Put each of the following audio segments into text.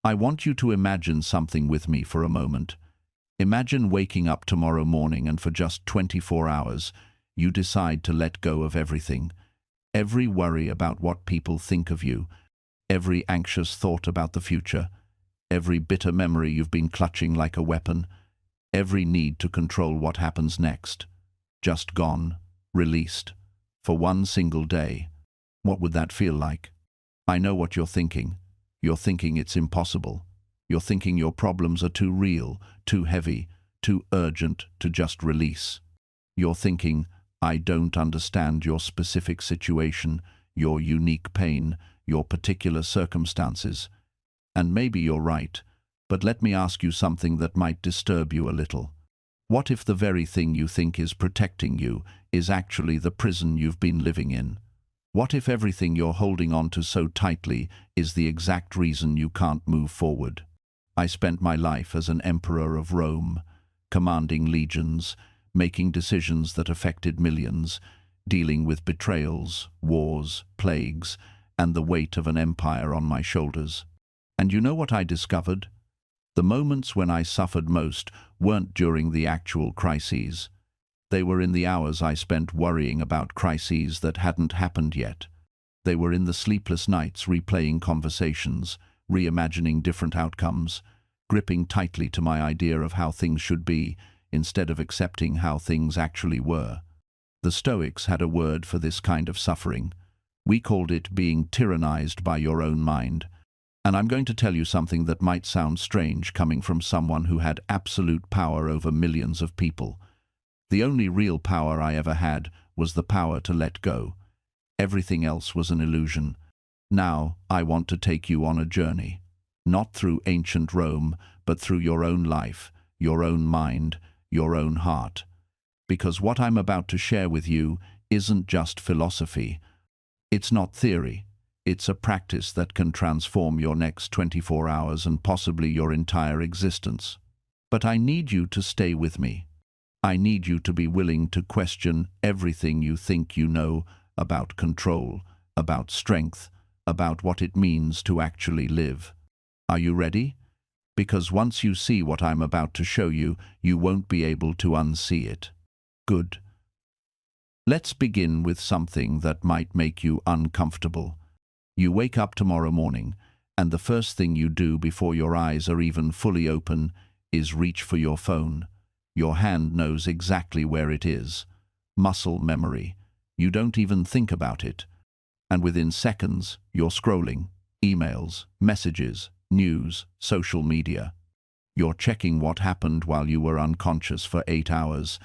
I want you to imagine something with me for a moment. Imagine waking up tomorrow morning and for just 24 hours, you decide to let go of everything. Every worry about what people think of you, every anxious thought about the future, every bitter memory you've been clutching like a weapon, every need to control what happens next. Just gone, released, for one single day. What would that feel like? I know what you're thinking. You're thinking it's impossible. You're thinking your problems are too real, too heavy, too urgent to just release. You're thinking, I don't understand your specific situation, your unique pain, your particular circumstances. And maybe you're right, but let me ask you something that might disturb you a little. What if the very thing you think is protecting you is actually the prison you've been living in? What if everything you're holding on to so tightly is the exact reason you can't move forward? I spent my life as an emperor of Rome, commanding legions, making decisions that affected millions, dealing with betrayals, wars, plagues, and the weight of an empire on my shoulders. And you know what I discovered? The moments when I suffered most weren't during the actual crises. They were in the hours I spent worrying about crises that hadn't happened yet. They were in the sleepless nights replaying conversations, reimagining different outcomes, gripping tightly to my idea of how things should be instead of accepting how things actually were. The Stoics had a word for this kind of suffering. We called it being tyrannized by your own mind. And I'm going to tell you something that might sound strange coming from someone who had absolute power over millions of people. The only real power I ever had was the power to let go. Everything else was an illusion. Now, I want to take you on a journey. Not through ancient Rome, but through your own life, your own mind, your own heart. Because what I'm about to share with you isn't just philosophy. It's not theory. It's a practice that can transform your next 24 hours and possibly your entire existence. But I need you to stay with me. I need you to be willing to question everything you think you know about control, about strength, about what it means to actually live. Are you ready? Because once you see what I'm about to show you, you won't be able to unsee it. Good. Let's begin with something that might make you uncomfortable. You wake up tomorrow morning, and the first thing you do before your eyes are even fully open is reach for your phone. Your hand knows exactly where it is. Muscle memory. You don't even think about it. And within seconds, you're scrolling. Emails, messages, news, social media. You're checking what happened while you were unconscious for 8 hours,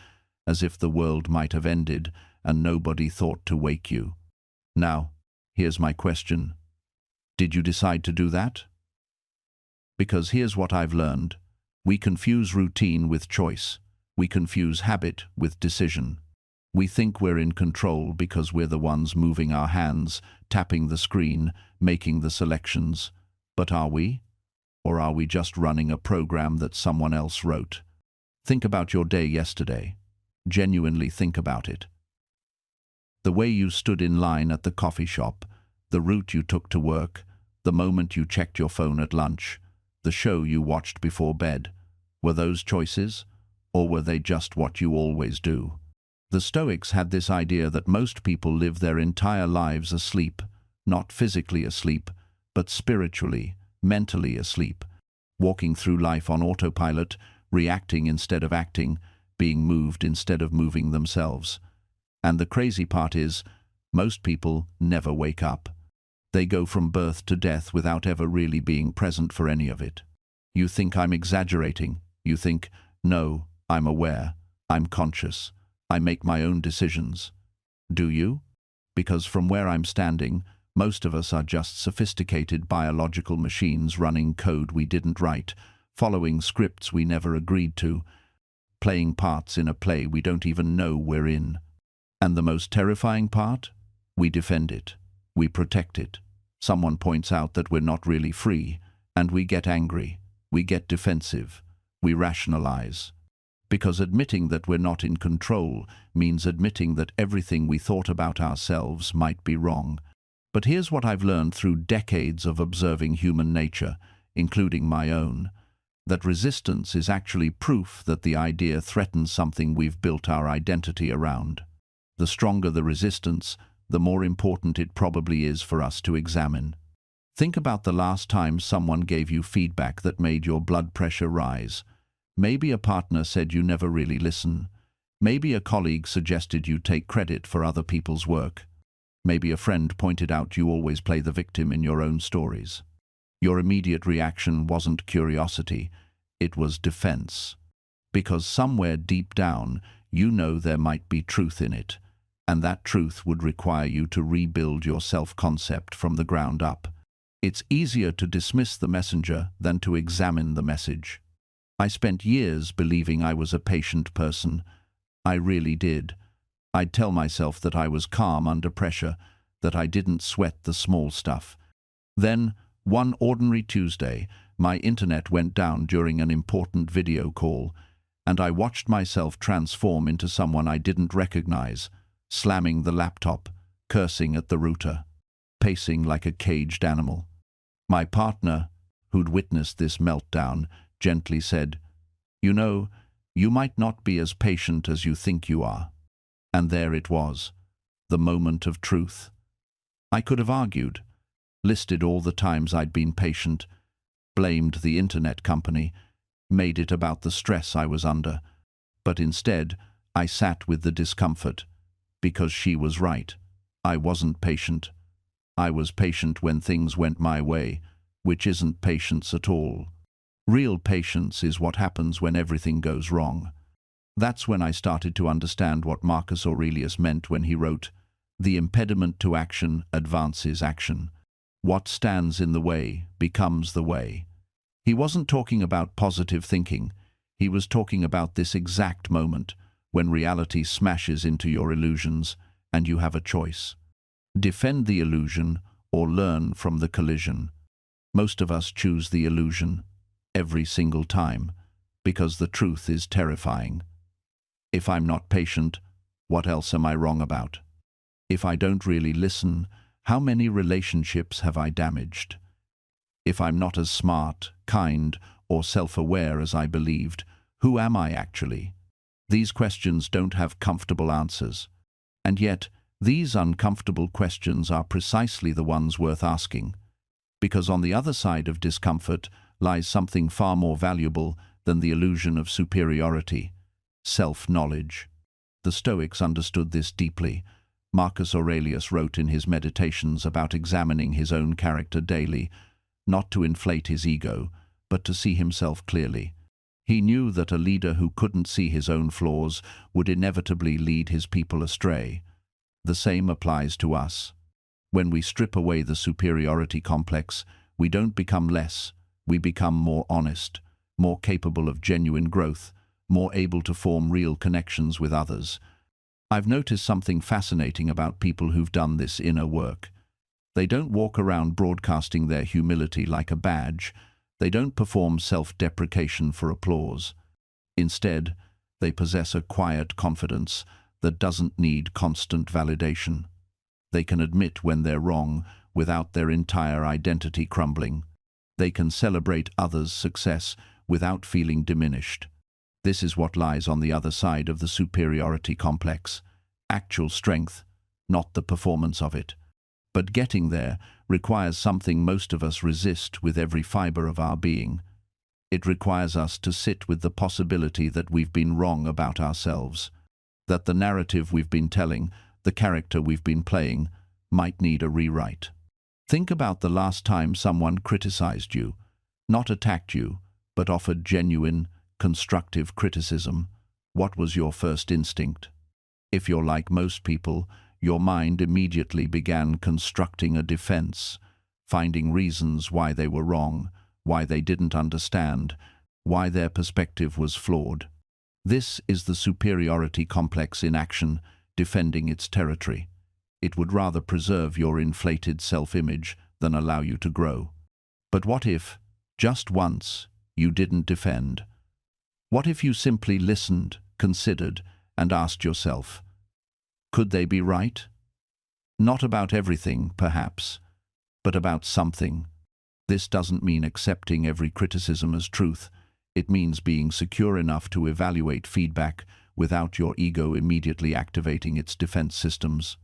as if the world might have ended and nobody thought to wake you. Now, here's my question. Did you decide to do that? Because here's what I've learned. We confuse routine with choice. We confuse habit with decision. We think we're in control because we're the ones moving our hands, tapping the screen, making the selections. But are we? Or are we just running a program that someone else wrote? Think about your day yesterday. Genuinely think about it. The way you stood in line at the coffee shop, the route you took to work, the moment you checked your phone at lunch, the show you watched before bed. Were those choices? Or were they just what you always do? The Stoics had this idea that most people live their entire lives asleep, not physically asleep, but spiritually, mentally asleep, walking through life on autopilot, reacting instead of acting, being moved instead of moving themselves. And the crazy part is, most people never wake up. They go from birth to death without ever really being present for any of it. You think I'm exaggerating. You think, no, I'm aware, I'm conscious, I make my own decisions. Do you? Because from where I'm standing, most of us are just sophisticated biological machines running code we didn't write, following scripts we never agreed to, playing parts in a play we don't even know we're in. And the most terrifying part? We defend it. We protect it. Someone points out that we're not really free, and we get angry. We get defensive. We rationalize. Because admitting that we're not in control means admitting that everything we thought about ourselves might be wrong. But here's what I've learned through decades of observing human nature. including my own, that resistance is actually proof that the idea threatens something we've built our identity around. The stronger the resistance, the more important it probably is for us to examine. Think about the last time someone gave you feedback that made your blood pressure rise. Maybe a partner said you never really listen. Maybe a colleague suggested you take credit for other people's work. Maybe a friend pointed out you always play the victim in your own stories. Your immediate reaction wasn't curiosity, it was defense. Because somewhere deep down, you know there might be truth in it, and that truth would require you to rebuild your self-concept from the ground up. It's easier to dismiss the messenger than to examine the message. I spent years believing I was a patient person. I really did. I'd tell myself that I was calm under pressure, that I didn't sweat the small stuff. Then, one ordinary Tuesday, my internet went down during an important video call, and I watched myself transform into someone I didn't recognize, slamming the laptop, cursing at the router, pacing like a caged animal. My partner, who'd witnessed this meltdown, gently said, "You know, you might not be as patient as you think you are." And there it was, the moment of truth. I could have argued, listed all the times I'd been patient, blamed the internet company, made it about the stress I was under. But instead, I sat with the discomfort, because she was right. I wasn't patient. I was patient when things went my way, which isn't patience at all. Real patience is what happens when everything goes wrong. That's when I started to understand what Marcus Aurelius meant when he wrote, "The impediment to action advances action. What stands in the way becomes the way." He wasn't talking about positive thinking. He was talking about this exact moment when reality smashes into your illusions and you have a choice. Defend the illusion or learn from the collision. Most of us choose the illusion every single time because the truth is terrifying. If I'm not patient, what else am I wrong about? If I don't really listen, how many relationships have I damaged? If I'm not as smart, kind, or self-aware as I believed, who am I actually? These questions don't have comfortable answers. And yet, these uncomfortable questions are precisely the ones worth asking. Because on the other side of discomfort lies something far more valuable than the illusion of superiority: self-knowledge. The Stoics understood this deeply. Marcus Aurelius wrote in his Meditations about examining his own character daily, not to inflate his ego, but to see himself clearly. He knew that a leader who couldn't see his own flaws would inevitably lead his people astray. The same applies to us. When we strip away the superiority complex, we don't become less, we become more honest, more capable of genuine growth, more able to form real connections with others. I've noticed something fascinating about people who've done this inner work. They don't walk around broadcasting their humility like a badge. They don't perform self-deprecation for applause. Instead, they possess a quiet confidence that doesn't need constant validation. They can admit when they're wrong without their entire identity crumbling. They can celebrate others' success without feeling diminished. This is what lies on the other side of the superiority complex. Actual strength, not the performance of it. But getting there requires something most of us resist with every fiber of our being. It requires us to sit with the possibility that we've been wrong about ourselves, that the narrative we've been telling, the character we've been playing, might need a rewrite. Think about the last time someone criticized you, not attacked you, but offered genuine, constructive criticism. What was your first instinct? If you're like most people, your mind immediately began constructing a defense, finding reasons why they were wrong, why they didn't understand, why their perspective was flawed. This is the superiority complex in action, defending its territory. It would rather preserve your inflated self-image than allow you to grow. But what if, just once, you didn't defend? What if you simply listened, considered, and asked yourself, could they be right? Not about everything, perhaps, but about something. This doesn't mean accepting every criticism as truth. It means being secure enough to evaluate feedback without your ego immediately activating its defense systems.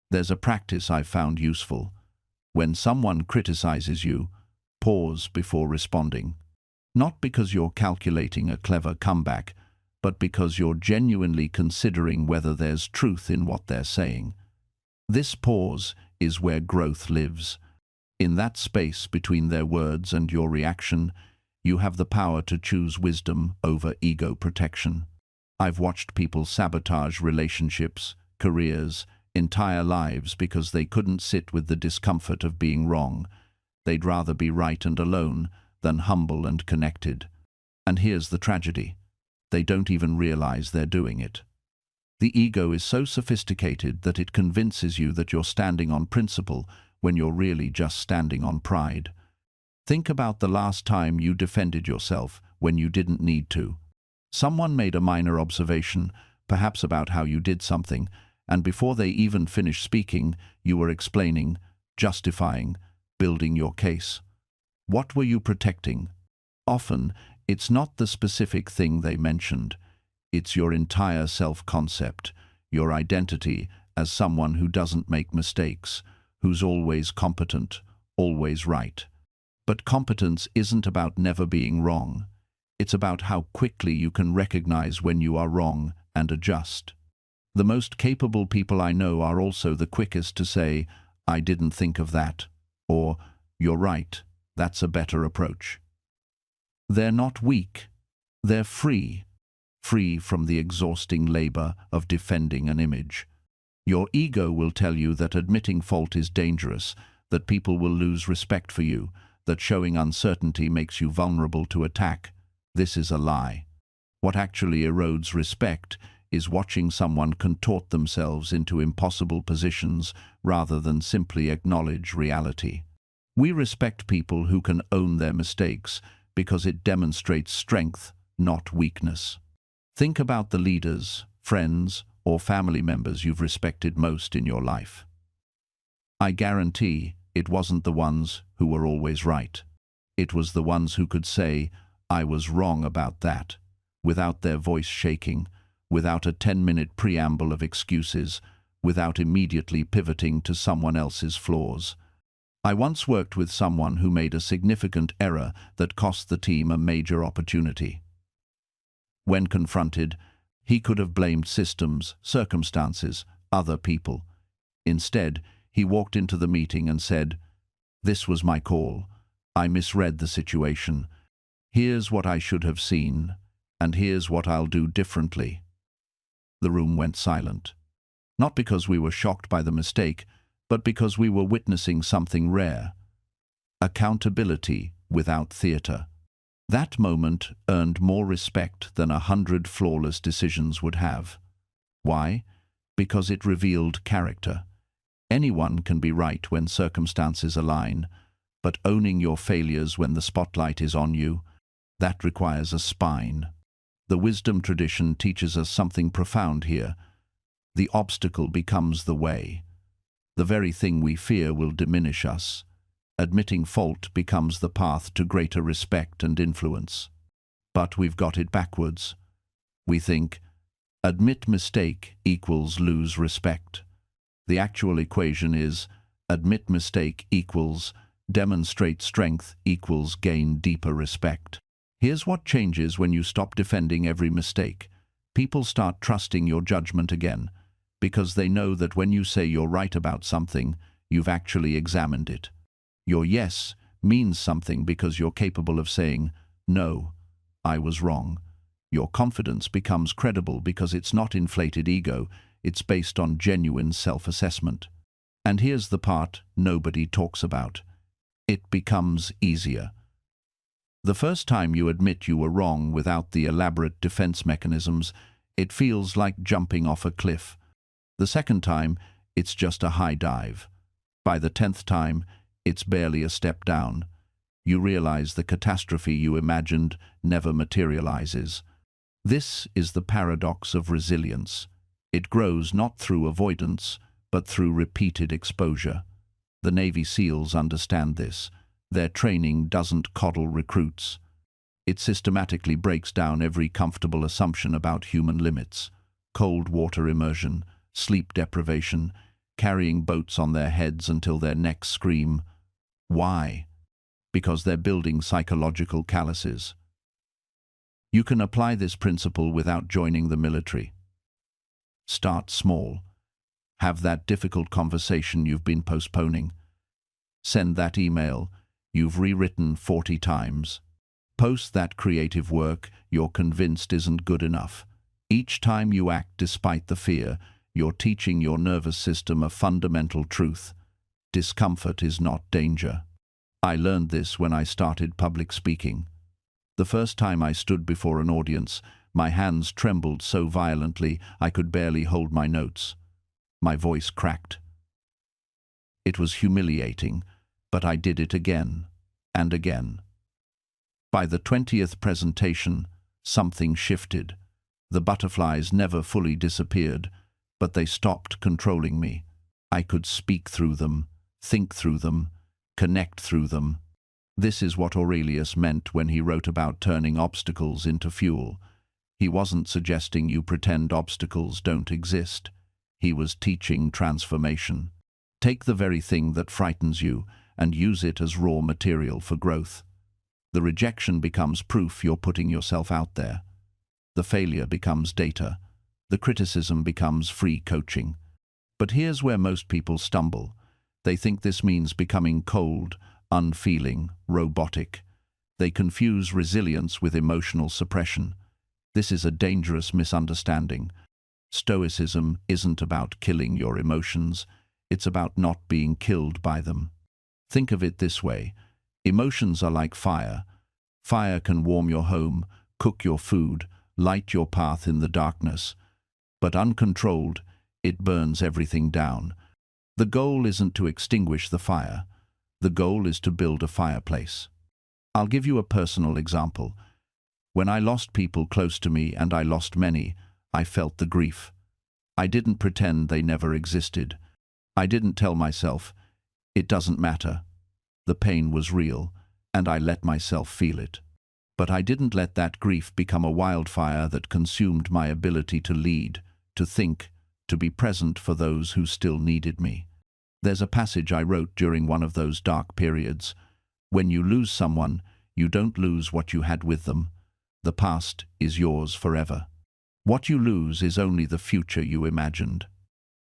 There's a practice I've found useful. When someone criticizes you, pause before responding. Not because you're calculating a clever comeback, but because you're genuinely considering whether there's truth in what they're saying. This pause is where growth lives. In that space between their words and your reaction, you have the power to choose wisdom over ego protection. I've watched people sabotage relationships, careers, entire lives because they couldn't sit with the discomfort of being wrong. They'd rather be right and alone than humble and connected. And here's the tragedy. They don't even realize they're doing it. The ego is so sophisticated that it convinces you that you're standing on principle when you're really just standing on pride. Think about the last time you defended yourself when you didn't need to. Someone made a minor observation, perhaps about how you did something, and before they even finished speaking, you were explaining, justifying, building your case. What were you protecting? Often, it's not the specific thing they mentioned. It's your entire self-concept, your identity as someone who doesn't make mistakes, who's always competent, always right. But competence isn't about never being wrong. It's about how quickly you can recognize when you are wrong and adjust. The most capable people I know are also the quickest to say, "I didn't think of that," or "You're right, that's a better approach." They're not weak. They're free. Free from the exhausting labor of defending an image. Your ego will tell you that admitting fault is dangerous, that people will lose respect for you, that showing uncertainty makes you vulnerable to attack. This is a lie. What actually erodes respect is watching someone contort themselves into impossible positions rather than simply acknowledge reality. We respect people who can own their mistakes because it demonstrates strength, not weakness. Think about the leaders, friends, or family members you've respected most in your life. I guarantee it wasn't the ones who were always right. It was the ones who could say, "I was wrong about that," without their voice shaking, without a 10-minute preamble of excuses, without immediately pivoting to someone else's flaws. I once worked with someone who made a significant error that cost the team a major opportunity. When confronted, he could have blamed systems, circumstances, other people. Instead, he walked into the meeting and said, "This was my call. I misread the situation. Here's what I should have seen, and here's what I'll do differently." The room went silent. Not because we were shocked by the mistake, but because we were witnessing something rare. Accountability without theater. That moment earned more respect than 100 flawless decisions would have. Why? Because it revealed character. Anyone can be right when circumstances align, but owning your failures when the spotlight is on you, that requires a spine. The wisdom tradition teaches us something profound here. The obstacle becomes the way. The very thing we fear will diminish us. Admitting fault becomes the path to greater respect and influence. But we've got it backwards. We think, admit mistake equals lose respect. The actual equation is, admit mistake equals demonstrate strength equals gain deeper respect. Here's what changes when you stop defending every mistake. People start trusting your judgment again, because they know that when you say you're right about something, you've actually examined it. Your yes means something because you're capable of saying, "No, I was wrong." Your confidence becomes credible because it's not inflated ego, it's based on genuine self-assessment. And here's the part nobody talks about. It becomes easier. The first time you admit you were wrong without the elaborate defense mechanisms, it feels like jumping off a cliff. The second time, it's just a high dive. By the 10th time, it's barely a step down. You realize the catastrophe you imagined never materializes. This is the paradox of resilience. It grows not through avoidance, but through repeated exposure. The Navy SEALs understand this. Their training doesn't coddle recruits. It systematically breaks down every comfortable assumption about human limits: cold water immersion, sleep deprivation, carrying boats on their heads until their necks scream. Why? Because they're building psychological calluses. You can apply this principle without joining the military. Start small. Have that difficult conversation you've been postponing. Send that email you've rewritten 40 times. Post that creative work you're convinced isn't good enough. Each time you act despite the fear, you're teaching your nervous system a fundamental truth: discomfort is not danger. I learned this when I started public speaking. The first time I stood before an audience, my hands trembled so violently I could barely hold my notes. My voice cracked. It was humiliating, but I did it again and again. By the 20th presentation, something shifted. The butterflies never fully disappeared, but they stopped controlling me. I could speak through them, think through them, connect through them. This is what Aurelius meant when he wrote about turning obstacles into fuel. He wasn't suggesting you pretend obstacles don't exist. He was teaching transformation. Take the very thing that frightens you and use it as raw material for growth. The rejection becomes proof you're putting yourself out there. The failure becomes data. The criticism becomes free coaching. But here's where most people stumble. They think this means becoming cold, unfeeling, robotic. They confuse resilience with emotional suppression. This is a dangerous misunderstanding. Stoicism isn't about killing your emotions. It's about not being killed by them. Think of it this way. Emotions are like fire. Fire can warm your home, cook your food, light your path in the darkness. But uncontrolled, it burns everything down. The goal isn't to extinguish the fire. The goal is to build a fireplace. I'll give you a personal example. When I lost people close to me, and I lost many, I felt the grief. I didn't pretend they never existed. I didn't tell myself, it doesn't matter. The pain was real, and I let myself feel it. But I didn't let that grief become a wildfire that consumed my ability to lead, to think, to be present for those who still needed me. There's a passage I wrote during one of those dark periods. When you lose someone, you don't lose what you had with them. The past is yours forever. What you lose is only the future you imagined.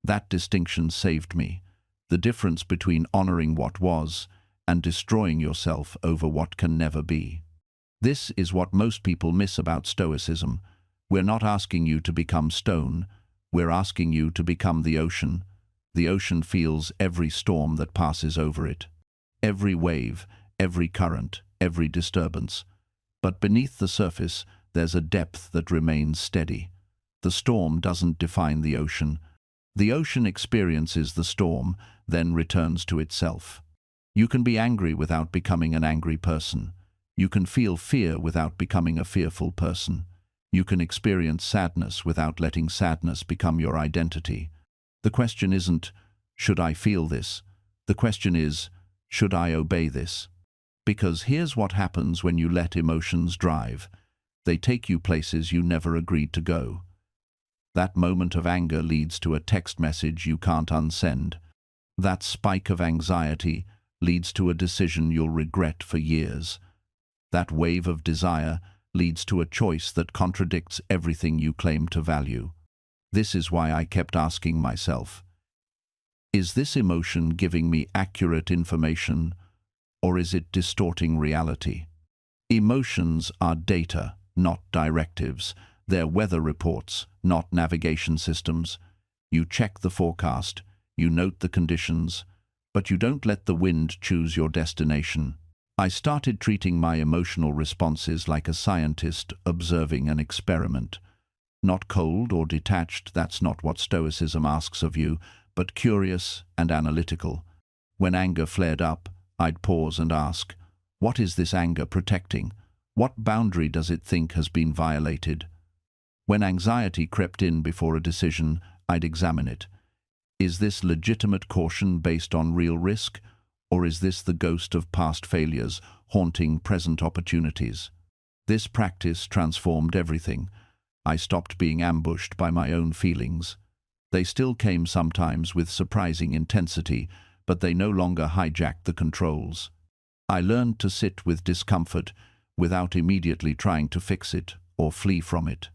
That distinction saved me. The difference between honoring what was and destroying yourself over what can never be. This is what most people miss about Stoicism. We're not asking you to become stone. We're asking you to become the ocean. The ocean feels every storm that passes over it. Every wave, every current, every disturbance. But beneath the surface, there's a depth that remains steady. The storm doesn't define the ocean. The ocean experiences the storm, then returns to itself. You can be angry without becoming an angry person. You can feel fear without becoming a fearful person. You can experience sadness without letting sadness become your identity. The question isn't, should I feel this? The question is, should I obey this? Because here's what happens when you let emotions drive. They take you places you never agreed to go. That moment of anger leads to a text message you can't unsend. That spike of anxiety leads to a decision you'll regret for years. That wave of desire leads to a choice that contradicts everything you claim to value. This is why I kept asking myself, is this emotion giving me accurate information, or is it distorting reality? Emotions are data, not directives. They're weather reports, not navigation systems. You check the forecast, you note the conditions, but you don't let the wind choose your destination. I started treating my emotional responses like a scientist observing an experiment. Not cold or detached, that's not what Stoicism asks of you, but curious and analytical. When anger flared up, I'd pause and ask, what is this anger protecting? What boundary does it think has been violated? When anxiety crept in before a decision, I'd examine it. Is this legitimate caution based on real risk, Or is this the ghost of past failures haunting present opportunities? This practice transformed everything. I stopped being ambushed by my own feelings. They still came sometimes with surprising intensity, but they no longer hijacked the controls. I learned to sit with discomfort without immediately trying to fix it or flee from it.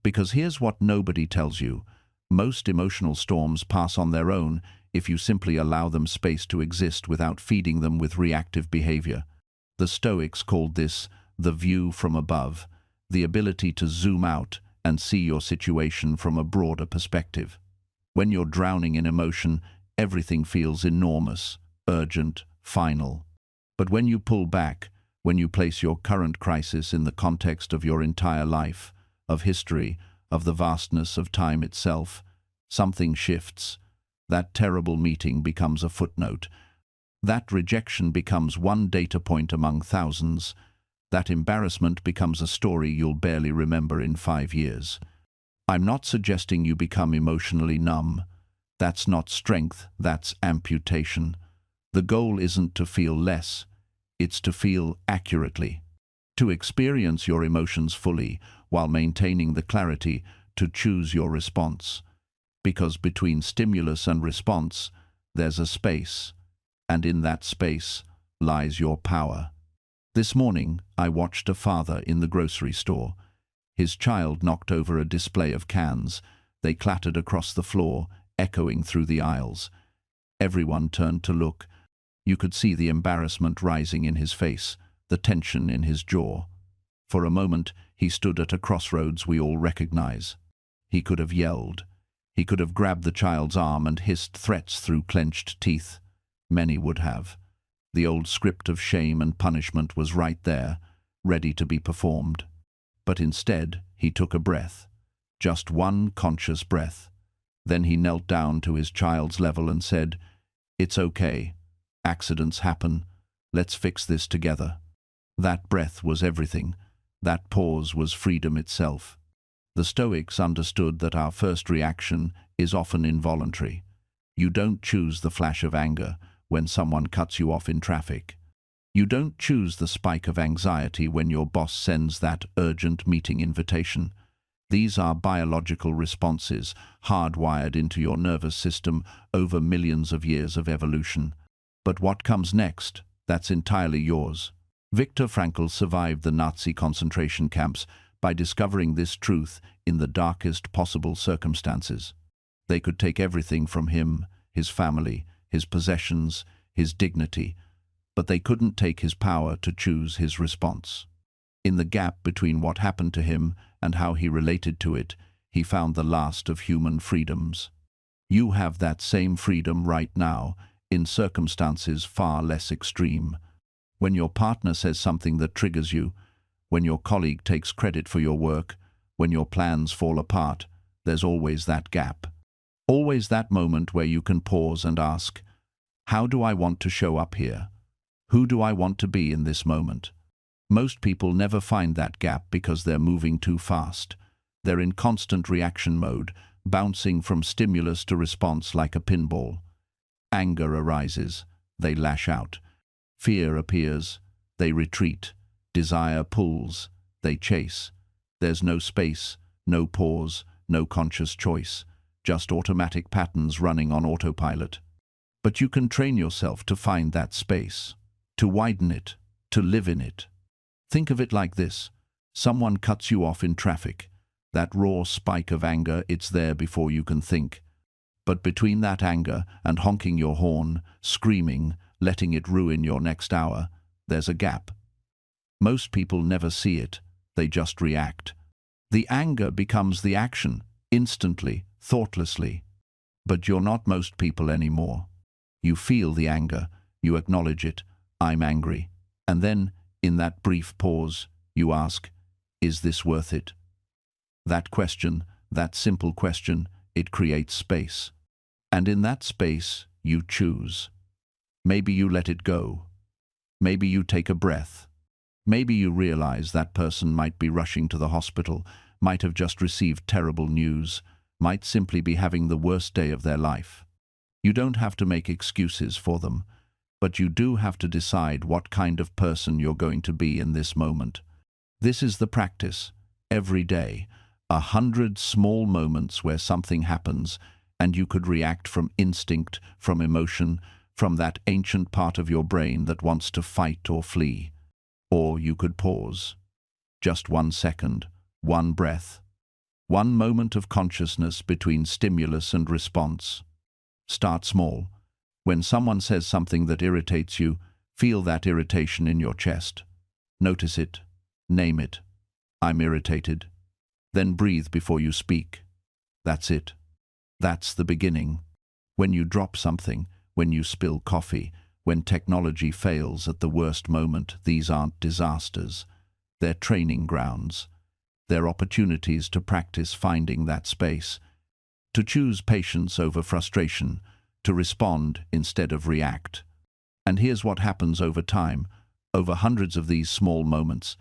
Because here's what nobody tells you. Most emotional storms pass on their own if you simply allow them space to exist without feeding them with reactive behavior. The Stoics called this the view from above, the ability to zoom out and see your situation from a broader perspective. When you're drowning in emotion, everything feels enormous, urgent, final. But when you pull back, when you place your current crisis in the context of your entire life, of history, of the vastness of time itself, something shifts. That terrible meeting becomes a footnote. That rejection becomes one data point among thousands. That embarrassment becomes a story you'll barely remember in 5 years. I'm not suggesting you become emotionally numb. That's not strength, that's amputation. The goal isn't to feel less, it's to feel accurately. To experience your emotions fully while maintaining the clarity to choose your response. Because between stimulus and response, there's a space, and in that space lies your power. This morning, I watched a father in the grocery store. His child knocked over a display of cans. They clattered across the floor, echoing through the aisles. Everyone turned to look. You could see the embarrassment rising in his face, the tension in his jaw. For a moment, he stood at a crossroads we all recognize. He could have yelled. He could have grabbed the child's arm and hissed threats through clenched teeth. Many would have. The old script of shame and punishment was right there, ready to be performed. But instead, he took a breath. Just one conscious breath. Then he knelt down to his child's level and said, "It's okay. Accidents happen. Let's fix this together." That breath was everything. That pause was freedom itself. The Stoics understood that our first reaction is often involuntary. You don't choose the flash of anger when someone cuts you off in traffic. You don't choose the spike of anxiety when your boss sends that urgent meeting invitation. These are biological responses hardwired into your nervous system over millions of years of evolution. But what comes next? That's entirely yours. Viktor Frankl survived the Nazi concentration camps by discovering this truth in the darkest possible circumstances. They could take everything from him, his family, his possessions, his dignity, but they couldn't take his power to choose his response. In the gap between what happened to him and how he related to it, he found the last of human freedoms. You have that same freedom right now, in circumstances far less extreme. When your partner says something that triggers you, when your colleague takes credit for your work, when your plans fall apart, there's always that gap. Always that moment where you can pause and ask, how do I want to show up here? Who do I want to be in this moment? Most people never find that gap because they're moving too fast. They're in constant reaction mode, bouncing from stimulus to response like a pinball. Anger arises, they lash out. Fear appears, they retreat. Desire pulls, they chase. There's no space, no pause, no conscious choice, just automatic patterns running on autopilot. But you can train yourself to find that space, to widen it, to live in it. Think of it like this. Someone cuts you off in traffic. That raw spike of anger, it's there before you can think. But between that anger and honking your horn, screaming, letting it ruin your next hour, there's a gap. Most people never see it, they just react. The anger becomes the action, instantly, thoughtlessly. But you're not most people anymore. You feel the anger, you acknowledge it, I'm angry. And then, in that brief pause, you ask, is this worth it? That question, that simple question, it creates space. And in that space, you choose. Maybe you let it go. Maybe you take a breath. Maybe you realize that person might be rushing to the hospital, might have just received terrible news, might simply be having the worst day of their life. You don't have to make excuses for them. but you do have to decide what kind of person you're going to be in this moment. This is the practice, every day, 100 small moments where something happens and you could react from instinct, from emotion, from that ancient part of your brain that wants to fight or flee. Or you could pause. Just 1 second, one breath, one moment of consciousness between stimulus and response. Start small. When someone says something that irritates you, feel that irritation in your chest. Notice it. Name it. I'm irritated. Then breathe before you speak. That's it. That's the beginning. When you drop something, when you spill coffee, when technology fails at the worst moment, these aren't disasters. They're training grounds. They're opportunities to practice finding that space, to choose patience over frustration, to respond instead of react. And here's what happens over time. Over hundreds of these small moments,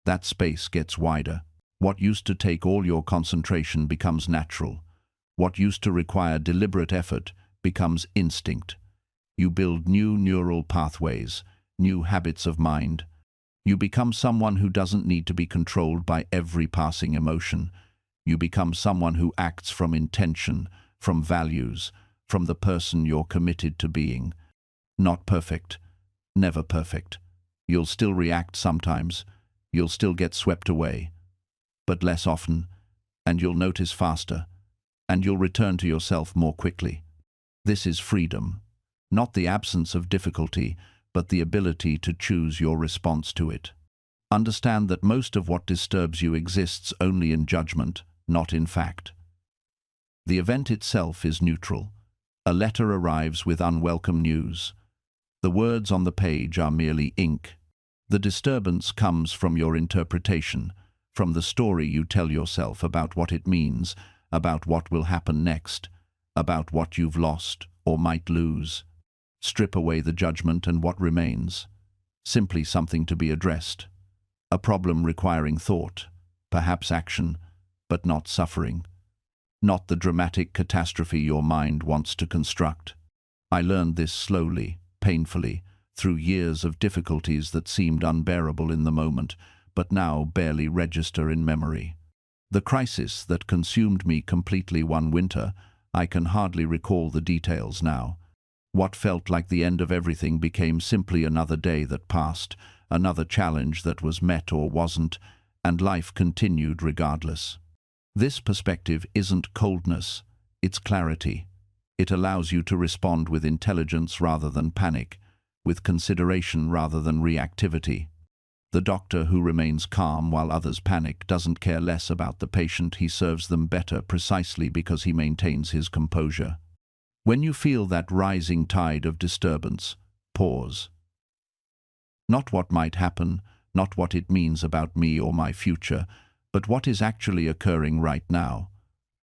that space gets wider. What used to take all your concentration becomes natural. What used to require deliberate effort becomes instinct. You build new neural pathways, new habits of mind. You become someone who doesn't need to be controlled by every passing emotion. You become someone who acts from intention, from values, from the person you're committed to being. Not perfect, never perfect. You'll still react sometimes. You'll still get swept away, but less often, and you'll notice faster, and you'll return to yourself more quickly. This is freedom, not the absence of difficulty, but the ability to choose your response to it. Understand that most of what disturbs you exists only in judgment, not in fact. The event itself is neutral. A letter arrives with unwelcome news. The words on the page are merely ink. The disturbance comes from your interpretation, from the story you tell yourself about what it means, about what will happen next, about what you've lost or might lose. Strip away the judgment and what remains? Simply something to be addressed. A problem requiring thought, perhaps action, but not suffering. Not the dramatic catastrophe your mind wants to construct. I learned this slowly, painfully, through years of difficulties that seemed unbearable in the moment, but now barely register in memory. The crisis that consumed me completely one winter, I can hardly recall the details now. What felt like the end of everything became simply another day that passed, another challenge that was met or wasn't, and life continued regardless. This perspective isn't coldness, it's clarity. It allows you to respond with intelligence rather than panic, with consideration rather than reactivity. The doctor who remains calm while others panic doesn't care less about the patient. He serves them better precisely because he maintains his composure. When you feel that rising tide of disturbance, pause. Not what might happen, not what it means about me or my future, but what is actually occurring right now.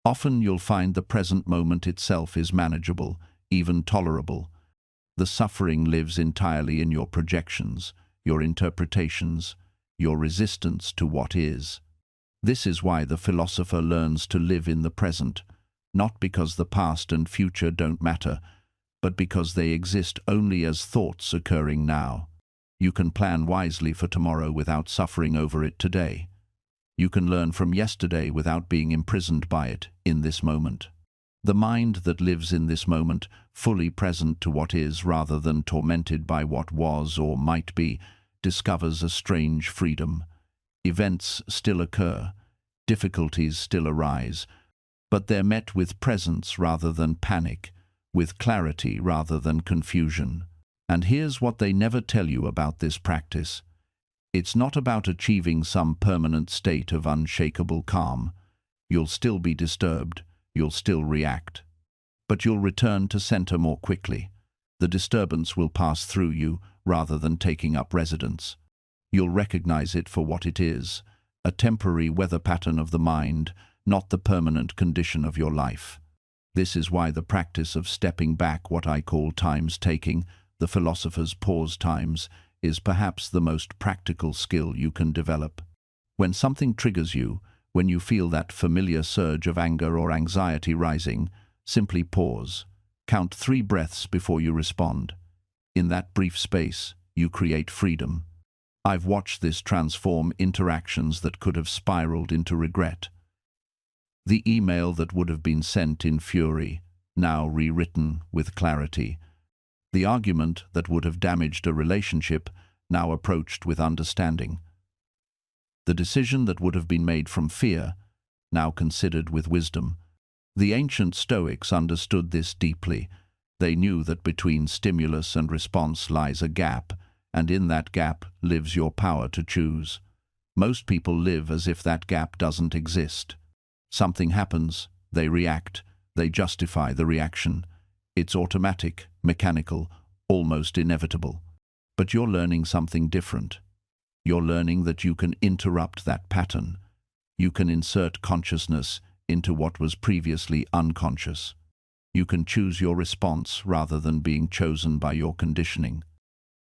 Often you'll find the present moment itself is manageable, even tolerable. The suffering lives entirely in your projections, your interpretations, your resistance to what is. This is why the philosopher learns to live in the present, not because the past and future don't matter, but because they exist only as thoughts occurring now. You can plan wisely for tomorrow without suffering over it today. You can learn from yesterday without being imprisoned by it in this moment. The mind that lives in this moment, fully present to what is rather than tormented by what was or might be, discovers a strange freedom. Events still occur, difficulties still arise, but they're met with presence rather than panic, with clarity rather than confusion. And here's what they never tell you about this practice. It's not about achieving some permanent state of unshakable calm. You'll still be disturbed, you'll still react. But you'll return to center more quickly. The disturbance will pass through you rather than taking up residence. You'll recognize it for what it is, a temporary weather pattern of the mind, not the permanent condition of your life. This is why the practice of stepping back, what I call times taking, the philosopher's pause times, is perhaps the most practical skill you can develop. When something triggers you, when you feel that familiar surge of anger or anxiety rising, simply pause. Count 3 breaths before you respond. In that brief space, you create freedom. I've watched this transform interactions that could have spiraled into regret. The email that would have been sent in fury, now rewritten with clarity. The argument that would have damaged a relationship, now approached with understanding. The decision that would have been made from fear, now considered with wisdom. The ancient Stoics understood this deeply. They knew that between stimulus and response lies a gap, and in that gap lives your power to choose. Most people live as if that gap doesn't exist. Something happens, they react, they justify the reaction. It's automatic, mechanical, almost inevitable. But you're learning something different. You're learning that you can interrupt that pattern. You can insert consciousness into what was previously unconscious. You can choose your response rather than being chosen by your conditioning.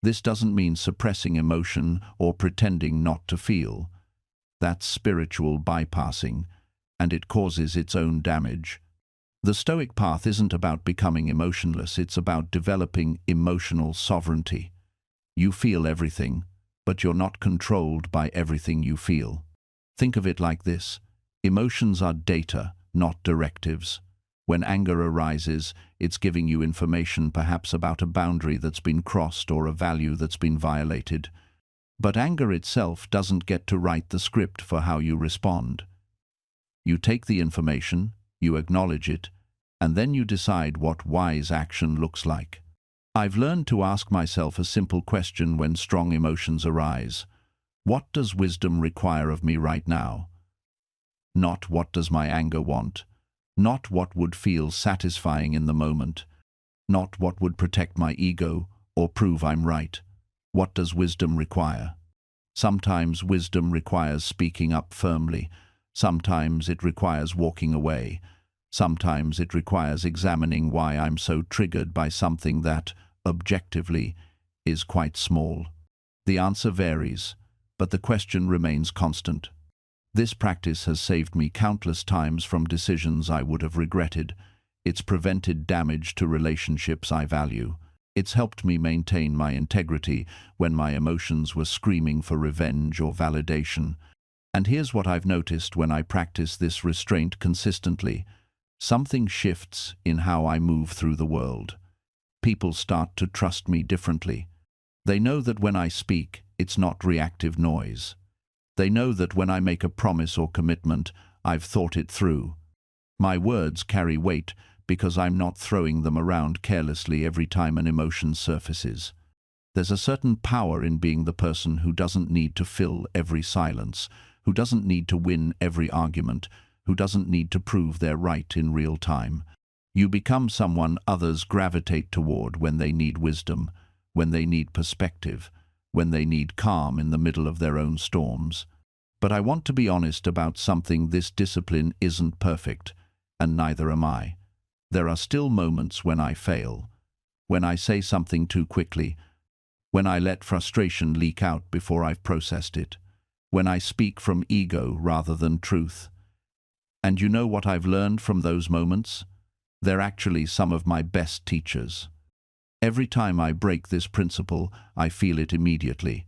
This doesn't mean suppressing emotion or pretending not to feel. That's spiritual bypassing, and it causes its own damage. The Stoic path isn't about becoming emotionless, it's about developing emotional sovereignty. You feel everything, but you're not controlled by everything you feel. Think of it like this. Emotions are data, not directives. When anger arises, it's giving you information perhaps about a boundary that's been crossed or a value that's been violated. But anger itself doesn't get to write the script for how you respond. You take the information, you acknowledge it, and then you decide what wise action looks like. I've learned to ask myself a simple question when strong emotions arise. What does wisdom require of me right now? Not what does my anger want? Not what would feel satisfying in the moment. Not what would protect my ego or prove I'm right. What does wisdom require? Sometimes wisdom requires speaking up firmly. Sometimes it requires walking away. Sometimes it requires examining why I'm so triggered by something that, objectively, is quite small. The answer varies, but the question remains constant. This practice has saved me countless times from decisions I would have regretted. It's prevented damage to relationships I value. It's helped me maintain my integrity when my emotions were screaming for revenge or validation. And here's what I've noticed when I practice this restraint consistently. Something shifts in how I move through the world. People start to trust me differently. They know that when I speak, it's not reactive noise. They know that when I make a promise or commitment, I've thought it through. My words carry weight because I'm not throwing them around carelessly every time an emotion surfaces. There's a certain power in being the person who doesn't need to fill every silence, who doesn't need to win every argument, who doesn't need to prove they're right in real time. You become someone others gravitate toward when they need wisdom, when they need perspective, when they need calm in the middle of their own storms. But I want to be honest about something. This discipline isn't perfect, and neither am I. There are still moments when I fail, when I say something too quickly, when I let frustration leak out before I've processed it, when I speak from ego rather than truth. And you know what I've learned from those moments? They're actually some of my best teachers. Every time I break this principle, I feel it immediately.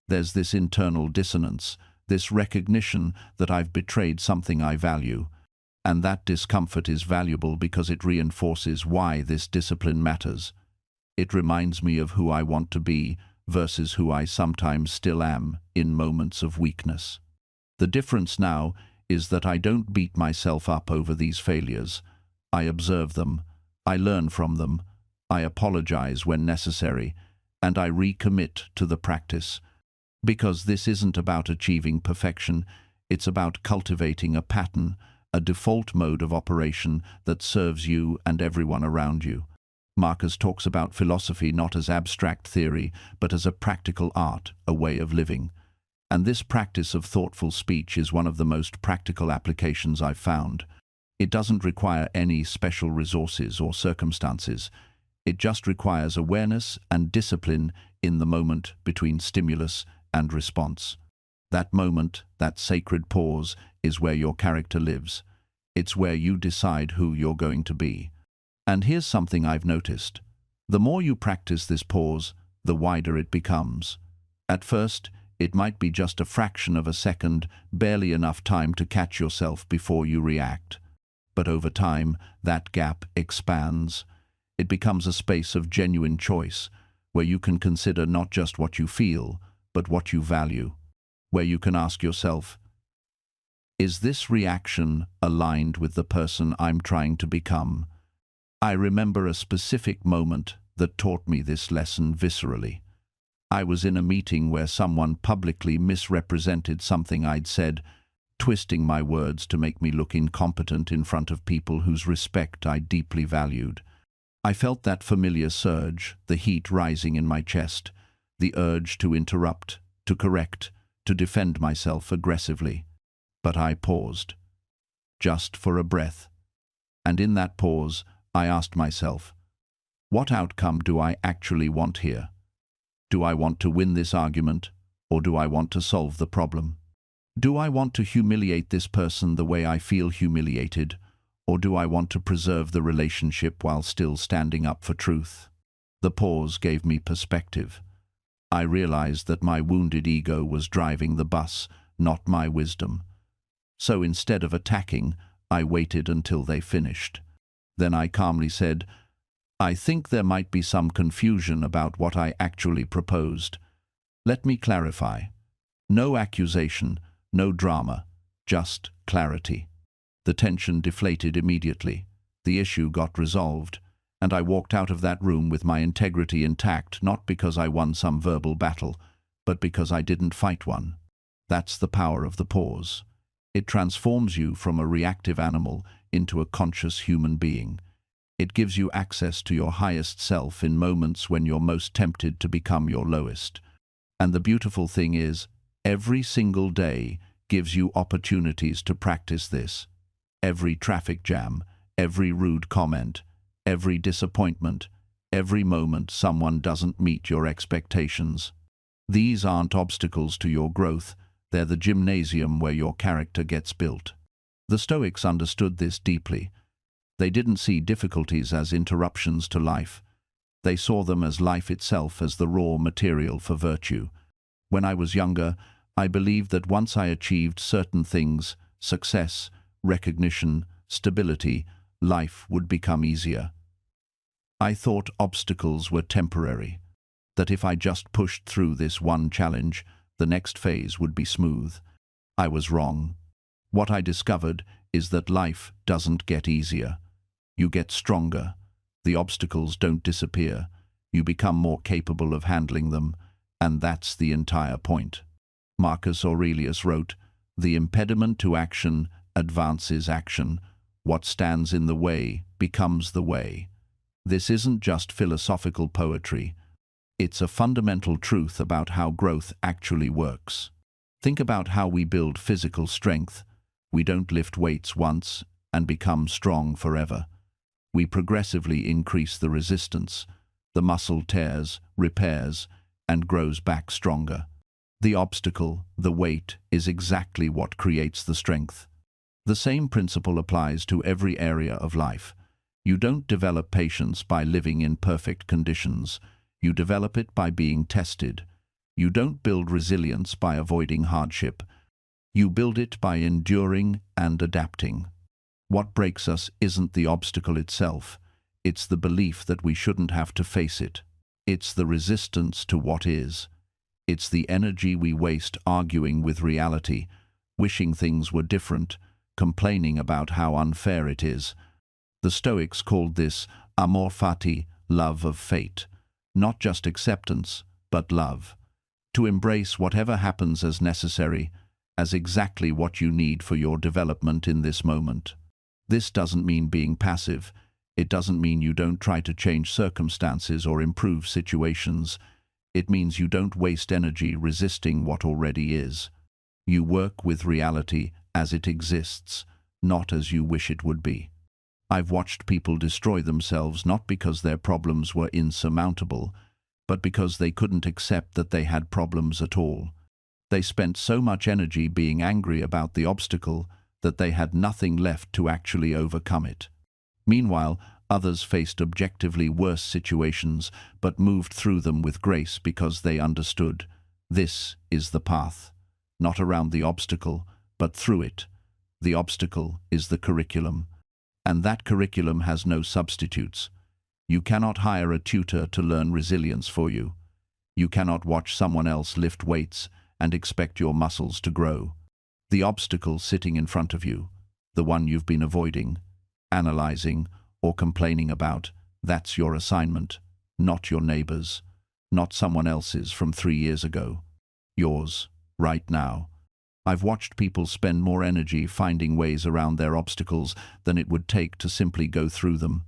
There's this internal dissonance, this recognition that I've betrayed something I value. And that discomfort is valuable because it reinforces why this discipline matters. It reminds me of who I want to be versus who I sometimes still am in moments of weakness. The difference now is that I don't beat myself up over these failures. I observe them, I learn from them, I apologize when necessary, and I recommit to the practice. Because this isn't about achieving perfection, it's about cultivating a pattern, a default mode of operation that serves you and everyone around you. Marcus talks about philosophy not as abstract theory, but as a practical art, a way of living. And this practice of thoughtful speech is one of the most practical applications I've found. It doesn't require any special resources or circumstances. It just requires awareness and discipline in the moment between stimulus and response. That moment, that sacred pause, is where your character lives. It's where you decide who you're going to be. And here's something I've noticed. The more you practice this pause, the wider it becomes. At first, it might be just a fraction of a second, barely enough time to catch yourself before you react. But over time, that gap expands. It becomes a space of genuine choice, where you can consider not just what you feel, but what you value. Where you can ask yourself, is this reaction aligned with the person I'm trying to become? I remember a specific moment that taught me this lesson viscerally. I was in a meeting where someone publicly misrepresented something I'd said, twisting my words to make me look incompetent in front of people whose respect I deeply valued. I felt that familiar surge, the heat rising in my chest, the urge to interrupt, to correct, to defend myself aggressively. But I paused, just for a breath. And in that pause, I asked myself, what outcome do I actually want here? Do I want to win this argument, or do I want to solve the problem? Do I want to humiliate this person the way I feel humiliated, or do I want to preserve the relationship while still standing up for truth? The pause gave me perspective. I realized that my wounded ego was driving the bus, not my wisdom. So instead of attacking, I waited until they finished. Then I calmly said, I think there might be some confusion about what I actually proposed. Let me clarify. No accusation, no drama, just clarity. The tension deflated immediately. The issue got resolved, and I walked out of that room with my integrity intact, not because I won some verbal battle, but because I didn't fight one. That's the power of the pause. It transforms you from a reactive animal into a conscious human being. It gives you access to your highest self in moments when you're most tempted to become your lowest. And the beautiful thing is, every single day gives you opportunities to practice this. Every traffic jam, every rude comment, every disappointment, every moment someone doesn't meet your expectations. These aren't obstacles to your growth, they're the gymnasium where your character gets built. The Stoics understood this deeply. They didn't see difficulties as interruptions to life. They saw them as life itself, as the raw material for virtue. When I was younger, I believed that once I achieved certain things, success, recognition, stability, life would become easier. I thought obstacles were temporary, that if I just pushed through this one challenge, the next phase would be smooth. I was wrong. What I discovered is that life doesn't get easier. You get stronger. The obstacles don't disappear. You become more capable of handling them, and that's the entire point. Marcus Aurelius wrote, "The impediment to action advances action. What stands in the way becomes the way." This isn't just philosophical poetry. It's a fundamental truth about how growth actually works. Think about how we build physical strength. We don't lift weights once and become strong forever. We progressively increase the resistance. The muscle tears, repairs, and grows back stronger. The obstacle, the weight, is exactly what creates the strength. The same principle applies to every area of life. You don't develop patience by living in perfect conditions. You develop it by being tested. You don't build resilience by avoiding hardship. You build it by enduring and adapting. What breaks us isn't the obstacle itself. It's the belief that we shouldn't have to face it. It's the resistance to what is. It's the energy we waste arguing with reality, wishing things were different, complaining about how unfair it is. The Stoics called this amor fati, love of fate. Not just acceptance, but love. To embrace whatever happens as necessary, as exactly what you need for your development in this moment. This doesn't mean being passive. It doesn't mean you don't try to change circumstances or improve situations. It means you don't waste energy resisting what already is. You work with reality as it exists, not as you wish it would be. I've watched people destroy themselves not because their problems were insurmountable, but because they couldn't accept that they had problems at all. They spent so much energy being angry about the obstacle that they had nothing left to actually overcome it. Meanwhile, Others faced objectively worse situations, but moved through them with grace because they understood. This is the path. Not around the obstacle, but through it. The obstacle is the curriculum. And that curriculum has no substitutes. You cannot hire a tutor to learn resilience for you. You cannot watch someone else lift weights and expect your muscles to grow. The obstacle sitting in front of you, the one you've been avoiding, analyzing, or complaining about, that's your assignment, not your neighbor's, not someone else's from 3 years ago. Yours, right now. I've watched people spend more energy finding ways around their obstacles than it would take to simply go through them.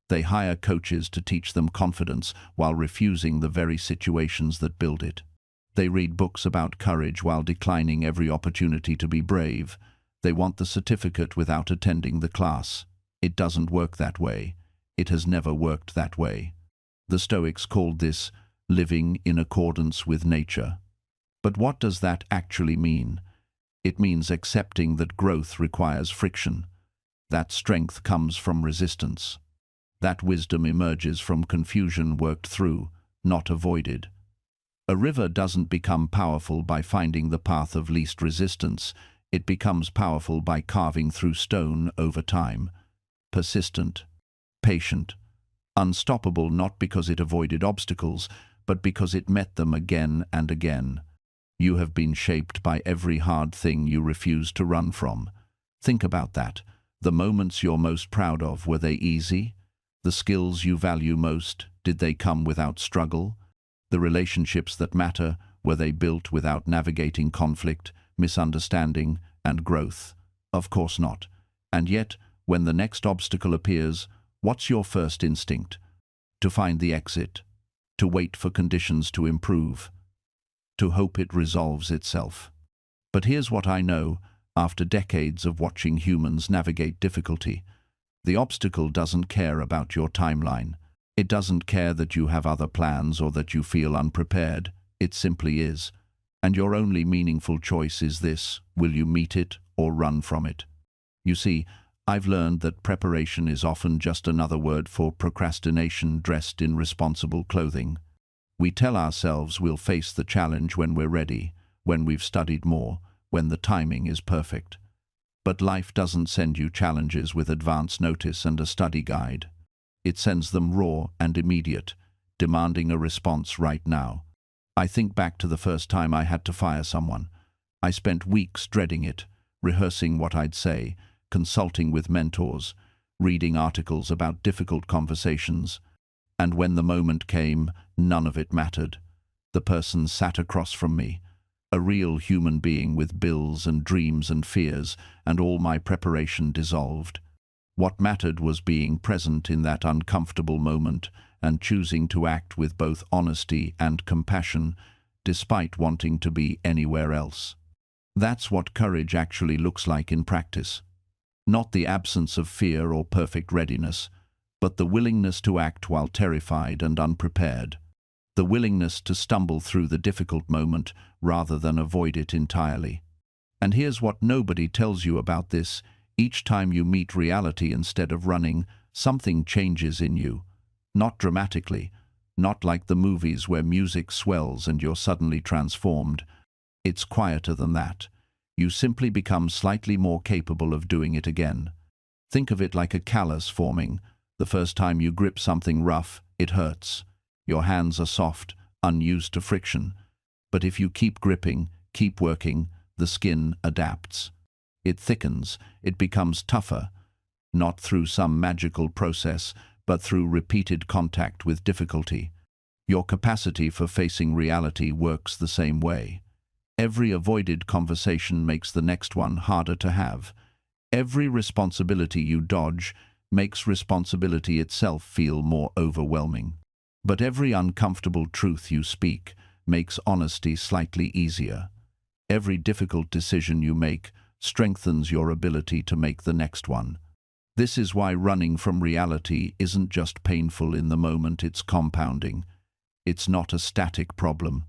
They hire coaches to teach them confidence while refusing the very situations that build it. They read books about courage while declining every opportunity to be brave. They want the certificate without attending the class. It doesn't work that way. It has never worked that way. The Stoics called this living in accordance with nature. But what does that actually mean? It means accepting that growth requires friction. That strength comes from resistance. That wisdom emerges from confusion worked through, not avoided. A river doesn't become powerful by finding the path of least resistance. It becomes powerful by carving through stone over time. Persistent, patient, unstoppable not because it avoided obstacles, but because it met them again and again. You have been shaped by every hard thing you refuse to run from. Think about that. The moments you're most proud of, were they easy? The skills you value most, did they come without struggle? The relationships that matter, were they built without navigating conflict, misunderstanding, and growth? Of course not. And yet, when the next obstacle appears, what's your first instinct? To find the exit, to wait for conditions to improve, to hope it resolves itself. But here's what I know, after decades of watching humans navigate difficulty. The obstacle doesn't care about your timeline. It doesn't care that you have other plans or that you feel unprepared. It simply is. And your only meaningful choice is this: will you meet it or run from it? You see, I've learned that preparation is often just another word for procrastination dressed in responsible clothing. We tell ourselves we'll face the challenge when we're ready, when we've studied more, when the timing is perfect. But life doesn't send you challenges with advance notice and a study guide. It sends them raw and immediate, demanding a response right now. I think back to the first time I had to fire someone. I spent weeks dreading it, rehearsing what I'd say, consulting with mentors, reading articles about difficult conversations. And when the moment came, none of it mattered. The person sat across from me, a real human being with bills and dreams and fears, and all my preparation dissolved. What mattered was being present in that uncomfortable moment and choosing to act with both honesty and compassion, despite wanting to be anywhere else. That's what courage actually looks like in practice. Not the absence of fear or perfect readiness, but the willingness to act while terrified and unprepared. The willingness to stumble through the difficult moment rather than avoid it entirely. And here's what nobody tells you about this: each time you meet reality instead of running, something changes in you. Not dramatically, not like the movies where music swells and you're suddenly transformed. It's quieter than that. You simply become slightly more capable of doing it again. Think of it like a callus forming. The first time you grip something rough, it hurts. Your hands are soft, unused to friction. But if you keep gripping, keep working, the skin adapts. It thickens, it becomes tougher, not through some magical process, but through repeated contact with difficulty. Your capacity for facing reality works the same way. Every avoided conversation makes the next one harder to have. Every responsibility you dodge makes responsibility itself feel more overwhelming. But every uncomfortable truth you speak makes honesty slightly easier. Every difficult decision you make strengthens your ability to make the next one. This is why running from reality isn't just painful in the moment, it's compounding. It's not a static problem.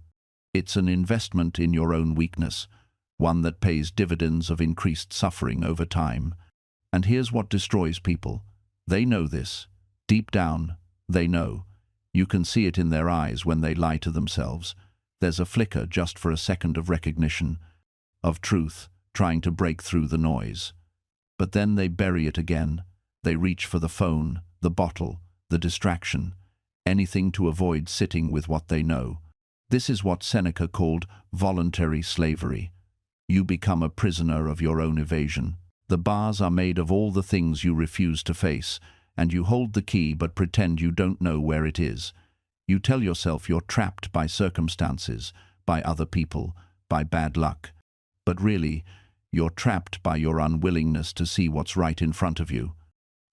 It's an investment in your own weakness, one that pays dividends of increased suffering over time. And here's what destroys people. They know this. Deep down, they know. You can see it in their eyes when they lie to themselves. There's a flicker just for a second of recognition, of truth, trying to break through the noise. But then they bury it again. They reach for the phone, the bottle, the distraction, anything to avoid sitting with what they know. This is what Seneca called voluntary slavery. You become a prisoner of your own evasion. The bars are made of all the things you refuse to face, and you hold the key but pretend you don't know where it is. You tell yourself you're trapped by circumstances, by other people, by bad luck. But really, you're trapped by your unwillingness to see what's right in front of you.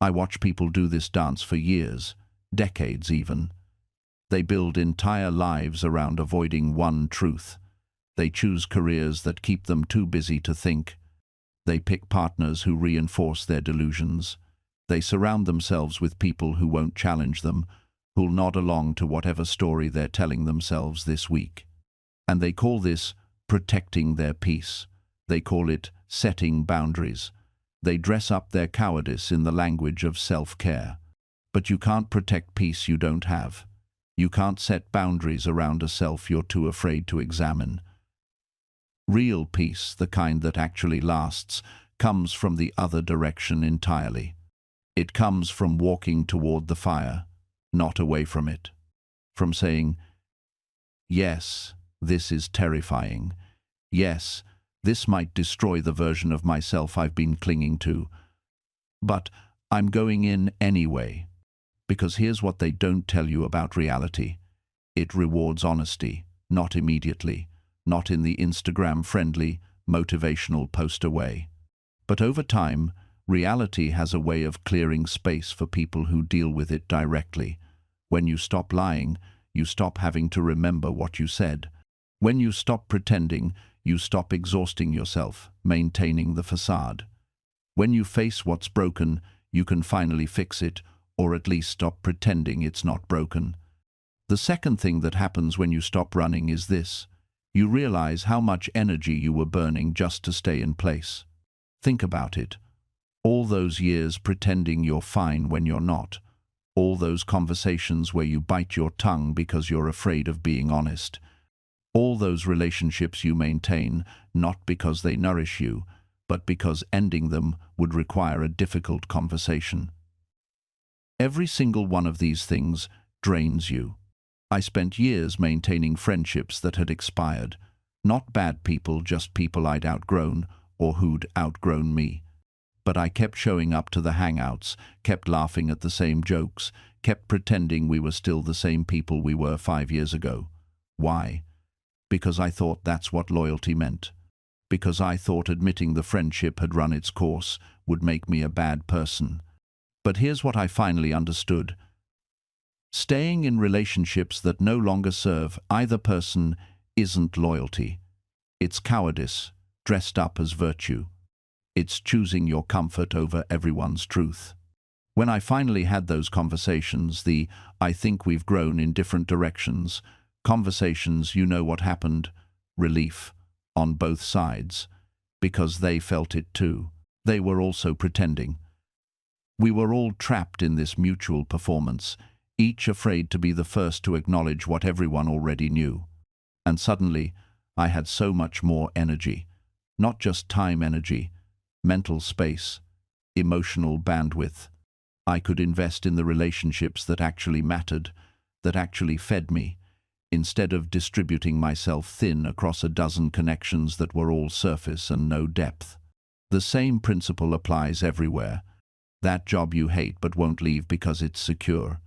I watch people do this dance for years, decades even. They build entire lives around avoiding one truth. They choose careers that keep them too busy to think. They pick partners who reinforce their delusions. They surround themselves with people who won't challenge them, who'll nod along to whatever story they're telling themselves this week. And they call this protecting their peace. They call it setting boundaries. They dress up their cowardice in the language of self-care. But you can't protect peace you don't have. You can't set boundaries around a self you're too afraid to examine. Real peace, the kind that actually lasts, comes from the other direction entirely. It comes from walking toward the fire, not away from it. From saying, yes, this is terrifying. Yes, this might destroy the version of myself I've been clinging to. But I'm going in anyway. Because here's what they don't tell you about reality. It rewards honesty, not immediately, not in the Instagram-friendly, motivational poster way. But over time, reality has a way of clearing space for people who deal with it directly. When you stop lying, you stop having to remember what you said. When you stop pretending, you stop exhausting yourself, maintaining the facade. When you face what's broken, you can finally fix it, or at least stop pretending it's not broken. The second thing that happens when you stop running is this. You realize how much energy you were burning just to stay in place. Think about it. All those years pretending you're fine when you're not. All those conversations where you bite your tongue because you're afraid of being honest. All those relationships you maintain, not because they nourish you, but because ending them would require a difficult conversation. Every single one of these things drains you. I spent years maintaining friendships that had expired. Not bad people, just people I'd outgrown, or who'd outgrown me. But I kept showing up to the hangouts, kept laughing at the same jokes, kept pretending we were still the same people we were 5 years ago. Why? Because I thought that's what loyalty meant. Because I thought admitting the friendship had run its course would make me a bad person. But here's what I finally understood. Staying in relationships that no longer serve either person isn't loyalty. It's cowardice, dressed up as virtue. It's choosing your comfort over everyone's truth. When I finally had those conversations, I think we've grown in different directions, conversations, you know what happened, relief, on both sides, because they felt it too. They were also pretending. We were all trapped in this mutual performance, each afraid to be the first to acknowledge what everyone already knew. And suddenly, I had so much more energy. Not just time energy, mental space, emotional bandwidth. I could invest in the relationships that actually mattered, that actually fed me, instead of distributing myself thin across a dozen connections that were all surface and no depth. The same principle applies everywhere. That job you hate but won't leave because it's secure.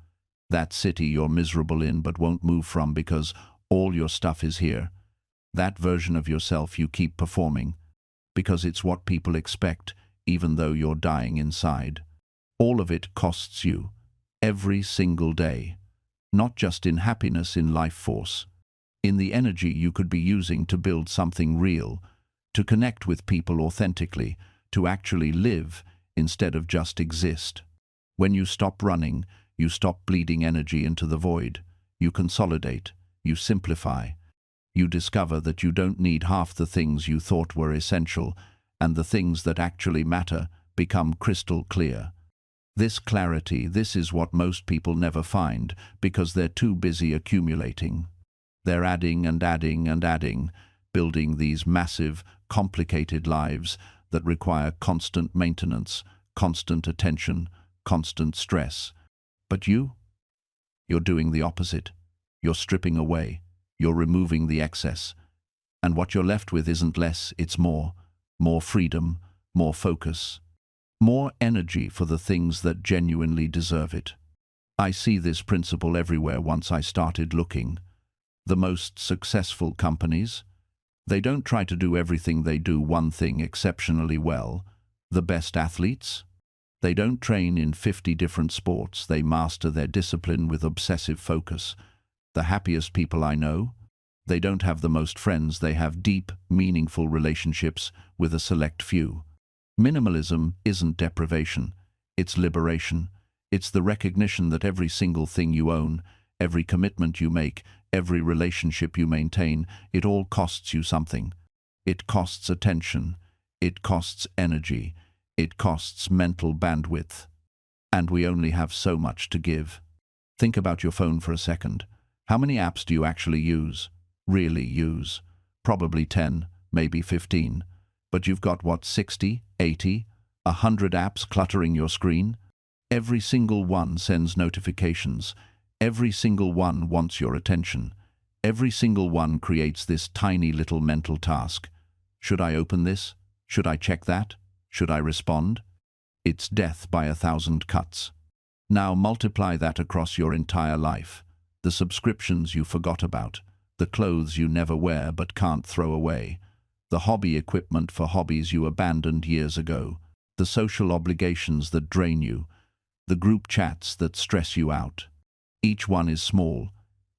That city you're miserable in but won't move from because all your stuff is here. That version of yourself you keep performing because it's what people expect, even though you're dying inside. All of it costs you, every single day. Not just in happiness, in life force. In the energy you could be using to build something real, to connect with people authentically, to actually live instead of just exist. When you stop running, you stop bleeding energy into the void. You consolidate, you simplify. You discover that you don't need half the things you thought were essential, and the things that actually matter become crystal clear. This clarity, this is what most people never find because they're too busy accumulating. They're adding and adding and adding, building these massive, complicated lives that require constant maintenance, constant attention, constant stress. But you're doing the opposite. You're stripping away. You're removing the excess. And what you're left with isn't less, it's more. More freedom, more focus, more energy for the things that genuinely deserve it. I see this principle everywhere once I started looking. The most successful companies, they don't try to do everything, they do one thing exceptionally well. The best athletes, they don't train in 50 different sports, they master their discipline with obsessive focus. The happiest people I know, they don't have the most friends, they have deep, meaningful relationships with a select few. Minimalism isn't deprivation, it's liberation. It's the recognition that every single thing you own, every commitment you make, every relationship you maintain, it all costs you something. It costs attention, it costs energy, it costs mental bandwidth. And we only have so much to give. Think about your phone for a second. How many apps do you actually use? Really use? Probably 10, maybe 15. But you've got what, 60, 80, 100 apps cluttering your screen? Every single one sends notifications. Every single one wants your attention. Every single one creates this tiny little mental task. Should I open this? Should I check that? Should I respond? It's death by 1,000 cuts. Now multiply that across your entire life. The subscriptions you forgot about, the clothes you never wear but can't throw away, the hobby equipment for hobbies you abandoned years ago, the social obligations that drain you, the group chats that stress you out. Each one is small,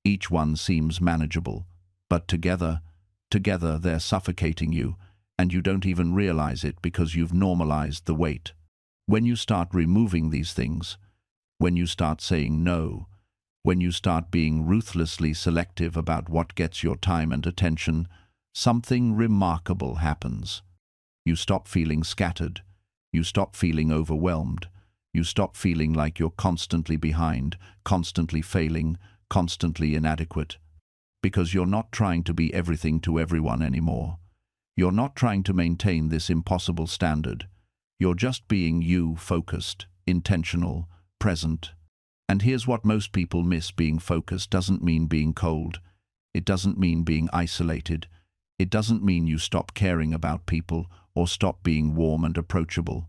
each one seems manageable, but together they're suffocating you, and you don't even realize it because you've normalized the weight. When you start removing these things, when you start saying no, when you start being ruthlessly selective about what gets your time and attention, something remarkable happens. You stop feeling scattered. You stop feeling overwhelmed. You stop feeling like you're constantly behind, constantly failing, constantly inadequate. Because you're not trying to be everything to everyone anymore. You're not trying to maintain this impossible standard. You're just being you, focused, intentional, present. And here's what most people miss: being focused doesn't mean being cold. It doesn't mean being isolated. It doesn't mean you stop caring about people or stop being warm and approachable.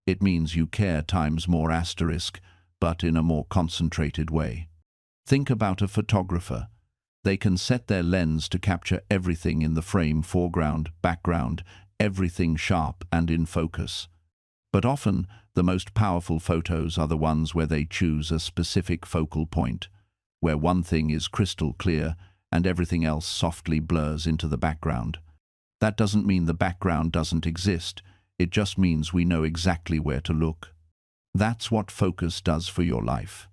It means you care times more asterisk, but in a more concentrated way. Think about a photographer. They can set their lens to capture everything in the frame, foreground, background, everything sharp and in focus. But often, the most powerful photos are the ones where they choose a specific focal point, where one thing is crystal clear and everything else softly blurs into the background. That doesn't mean the background doesn't exist, it just means we know exactly where to look. That's what focus does for your life.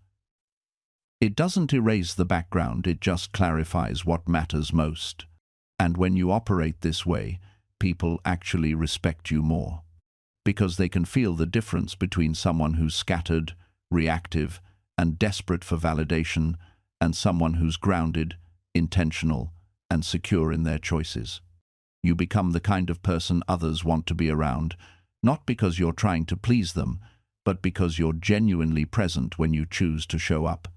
It doesn't erase the background, it just clarifies what matters most. And when you operate this way, people actually respect you more. Because they can feel the difference between someone who's scattered, reactive, and desperate for validation, and someone who's grounded, intentional, and secure in their choices. You become the kind of person others want to be around, not because you're trying to please them, but because you're genuinely present when you choose to show up.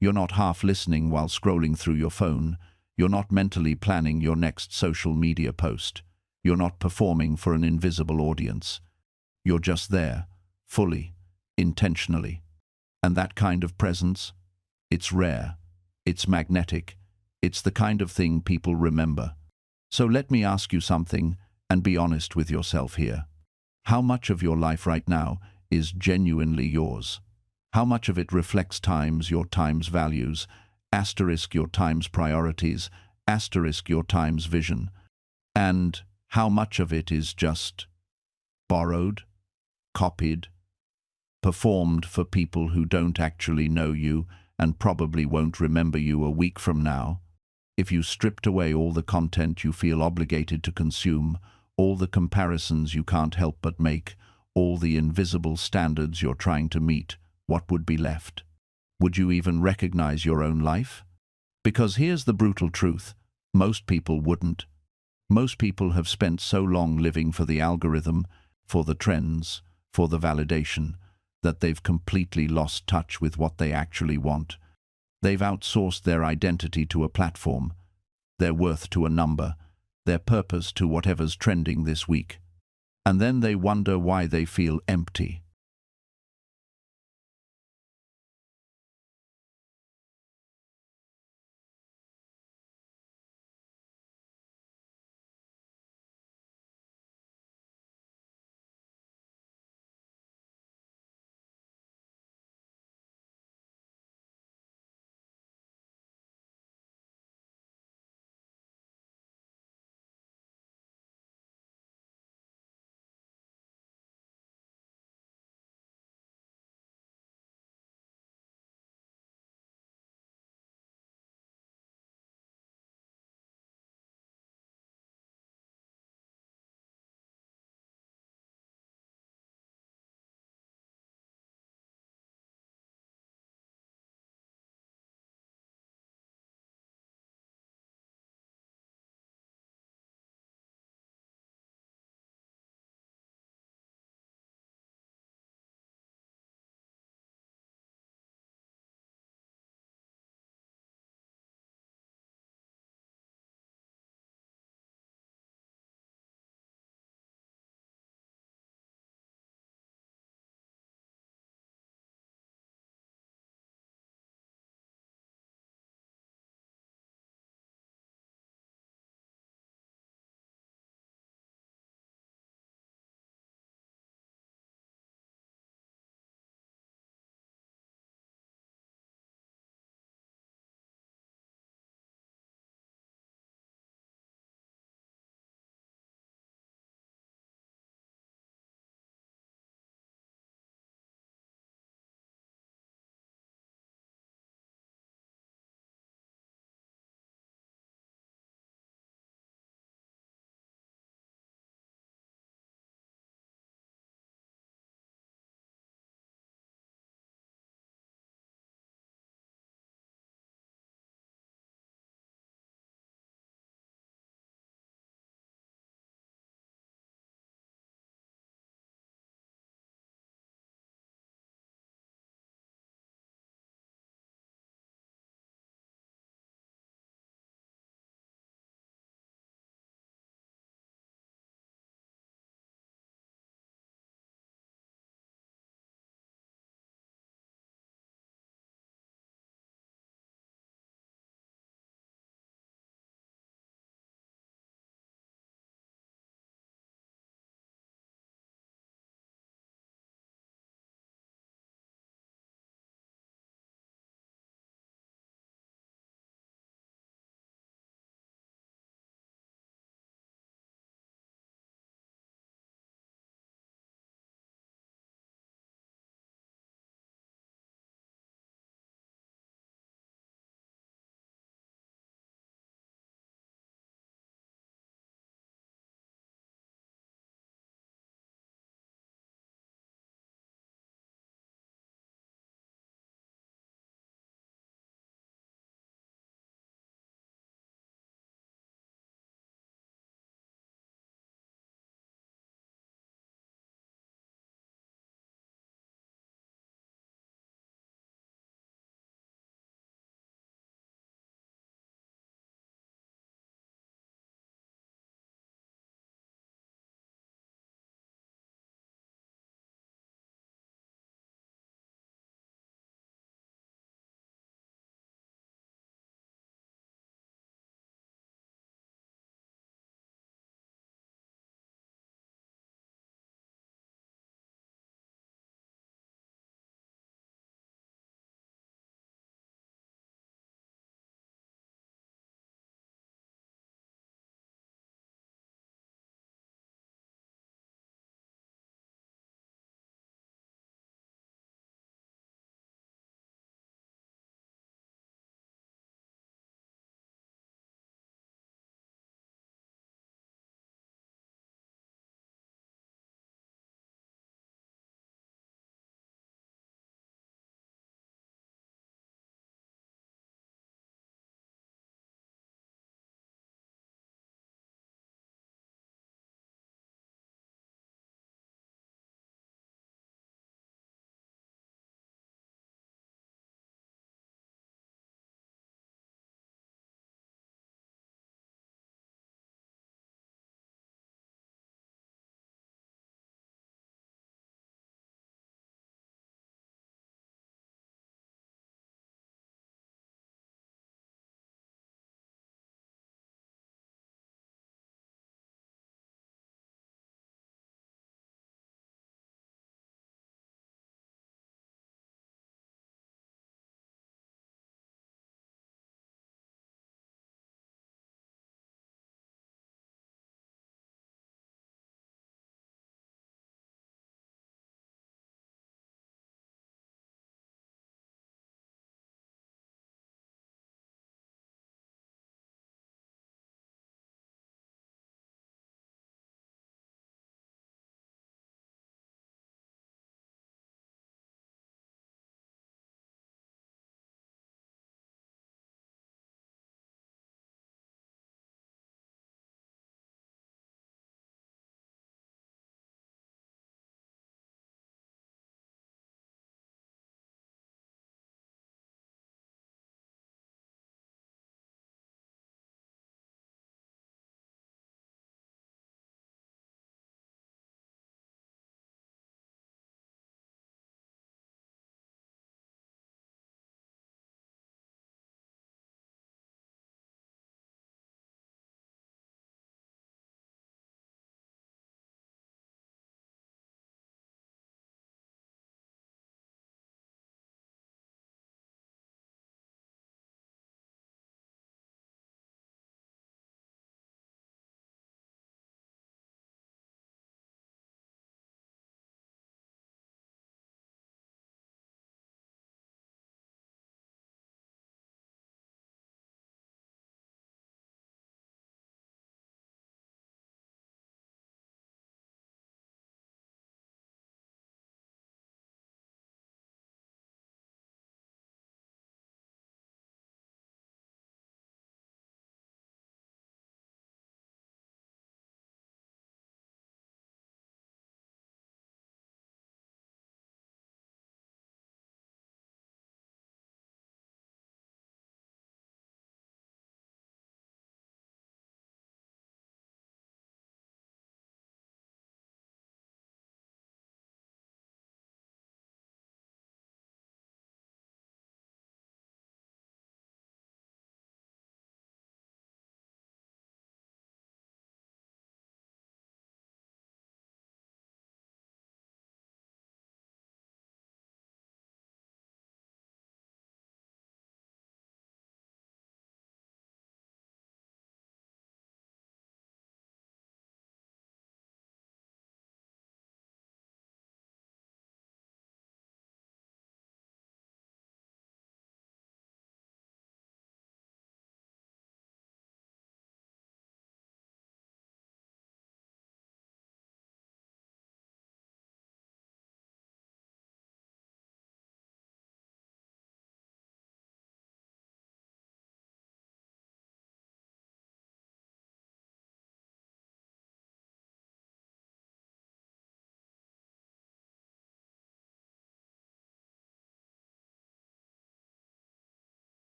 You're not half listening while scrolling through your phone. You're not mentally planning your next social media post. You're not performing for an invisible audience. You're just there, fully, intentionally. And that kind of presence, it's rare, it's magnetic, it's the kind of thing people remember. So let me ask you something, and be honest with yourself here. How much of your life right now is genuinely yours? How much of it reflects your time's values, asterisk your time's priorities, asterisk your time's vision? And how much of it is just borrowed, copied, performed for people who don't actually know you and probably won't remember you a week from now? If you stripped away all the content you feel obligated to consume, all the comparisons you can't help but make, all the invisible standards you're trying to meet, what would be left? Would you even recognize your own life? Because here's the brutal truth. Most people wouldn't. Most people have spent so long living for the algorithm, for the trends, for the validation, that they've completely lost touch with what they actually want. They've outsourced their identity to a platform, their worth to a number, their purpose to whatever's trending this week. And then they wonder why they feel empty.